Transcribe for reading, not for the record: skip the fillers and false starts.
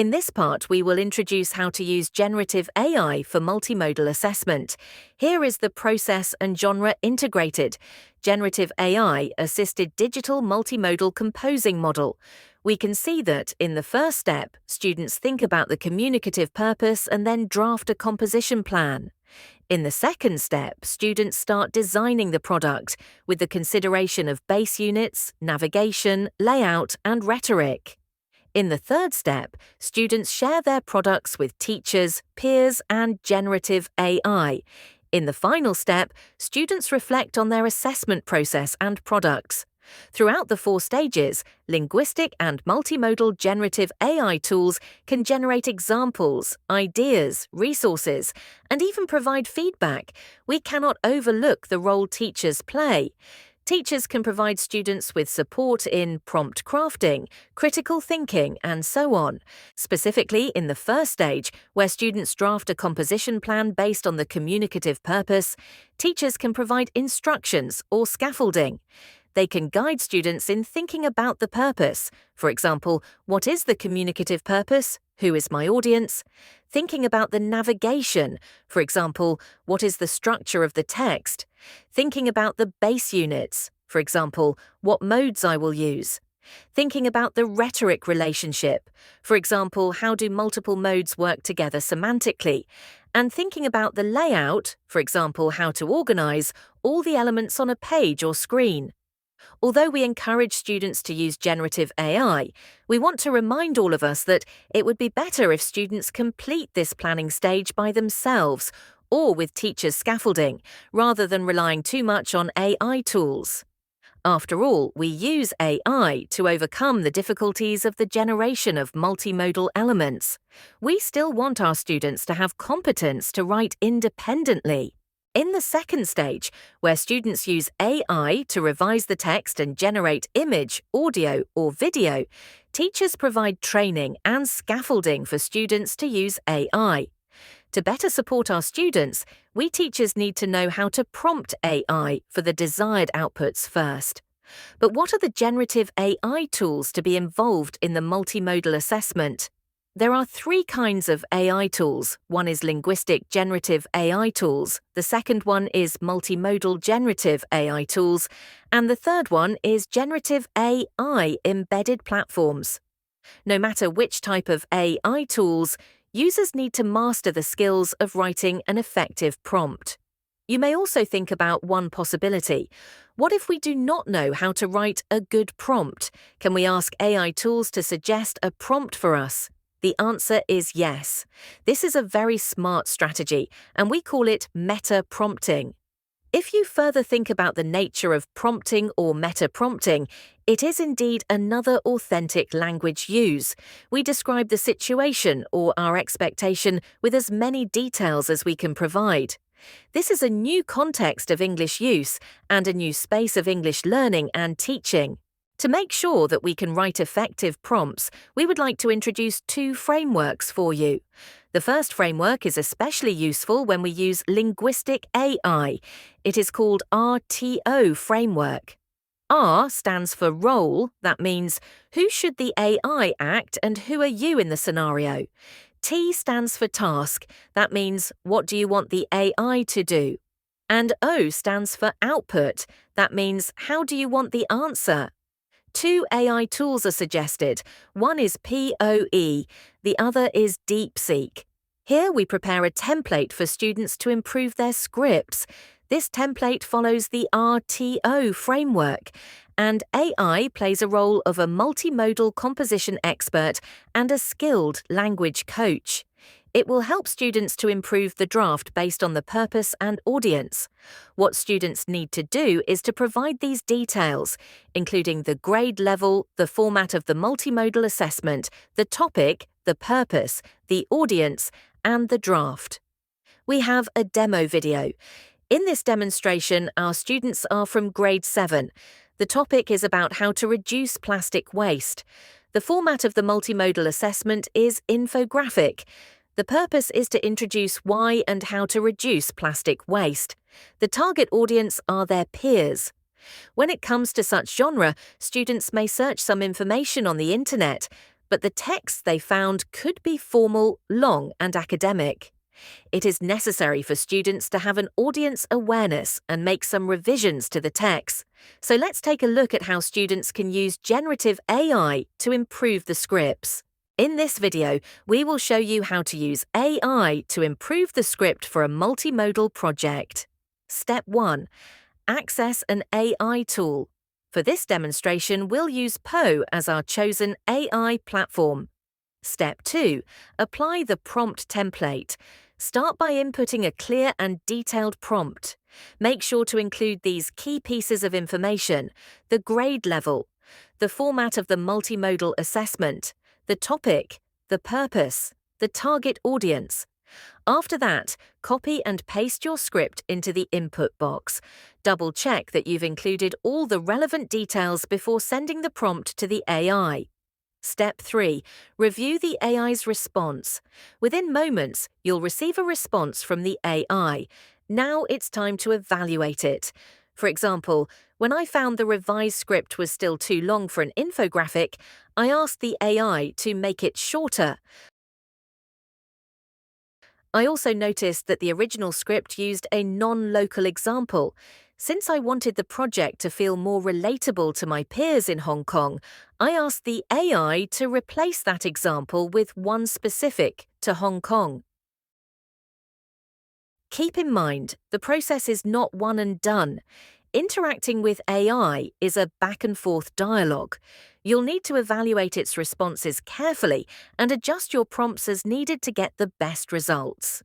In this part, we will introduce how to use generative AI for multimodal assessment. Here is the process and genre integrated. Generative AI assisted digital multimodal composing model. We can see that in the first step, students think about the communicative purpose and then draft a composition plan. In the second step, students start designing the product with the consideration of base units, navigation, layout, and rhetoric. In the third step, students share their products with teachers, peers, and generative AI. In the final step, students reflect on their assessment process and products. Throughout the 4 stages, linguistic and multimodal generative AI tools can generate examples, ideas, resources, and even provide feedback. We cannot overlook the role teachers play. Teachers can provide students with support in prompt crafting, critical thinking, and so on. Specifically, in the first stage, where students draft a composition plan based on the communicative purpose, teachers can provide instructions or scaffolding. They can guide students in thinking about the purpose. For example, what is the communicative purpose? Who is my audience? Thinking about the navigation. For example, what is the structure of the text? Thinking about the base units. For example, what modes I will use. Thinking about the rhetoric relationship. For example, how do multiple modes work together semantically? And thinking about the layout. For example, how to organize all the elements on a page or screen. Although we encourage students to use generative AI, we want to remind all of us that it would be better if students complete this planning stage by themselves or with teachers' scaffolding, rather than relying too much on AI tools. After all, we use AI to overcome the difficulties of the generation of multimodal elements. We still want our students to have competence to write independently. In the second stage, where students use AI to revise the text and generate image, audio, or video, teachers provide training and scaffolding for students to use AI. To better support our students, we teachers need to know how to prompt AI for the desired outputs first. But what are the generative AI tools to be involved in the multimodal assessment? There are 3 kinds of AI tools. One is linguistic generative AI tools, the second one is multimodal generative AI tools, and the third one is generative AI embedded platforms. No matter which type of AI tools, users need to master the skills of writing an effective prompt. You may also think about one possibility. What if we do not know how to write a good prompt? Can we ask AI tools to suggest a prompt for us? The answer is yes. This is a very smart strategy, and we call it meta-prompting. If you further think about the nature of prompting or meta-prompting, it is indeed another authentic language use. We describe the situation or our expectation with as many details as we can provide. This is a new context of English use and a new space of English learning and teaching. To make sure that we can write effective prompts, we would like to introduce 2 frameworks for you. The first framework is especially useful when we use linguistic AI. It is called RTO framework. R stands for role, that means who should the AI act and who are you in the scenario. T stands for task, that means what do you want the AI to do. And O stands for output, that means how do you want the answer. 2 AI tools are suggested. One is POE, the other is DeepSeek. Here we prepare a template for students to improve their scripts. This template follows the RTO framework, and AI plays a role of a multimodal composition expert and a skilled language coach. It will help students to improve the draft based on the purpose and audience. What students need to do is to provide these details, including the grade level, the format of the multimodal assessment, the topic, the purpose, the audience, and the draft. We have a demo video. In this demonstration, our students are from grade 7. The topic is about how to reduce plastic waste. The format of the multimodal assessment is infographic. The purpose is to introduce why and how to reduce plastic waste. The target audience are their peers. When it comes to such genre, students may search some information on the internet, but the texts they found could be formal, long, and academic. It is necessary for students to have an audience awareness and make some revisions to the text. So let's take a look at how students can use generative AI to improve the scripts. In this video, we will show you how to use AI to improve the script for a multimodal project. Step 1. Access an AI tool. For this demonstration, we'll use Poe as our chosen AI platform. Step 2. Apply the prompt template. Start by inputting a clear and detailed prompt. Make sure to include these key pieces of information: the grade level, the format of the multimodal assessment, the topic, the purpose, the target audience. After that, copy and paste your script into the input box. Double-check that you've included all the relevant details before sending the prompt to the AI. Step 3. Review the AI's response. Within moments, you'll receive a response from the AI. Now it's time to evaluate it. For example, when I found the revised script was still too long for an infographic, I asked the AI to make it shorter. I also noticed that the original script used a non-local example. Since I wanted the project to feel more relatable to my peers in Hong Kong, I asked the AI to replace that example with one specific to Hong Kong. Keep in mind, the process is not one and done. Interacting with AI is a back-and-forth dialogue. You'll need to evaluate its responses carefully and adjust your prompts as needed to get the best results.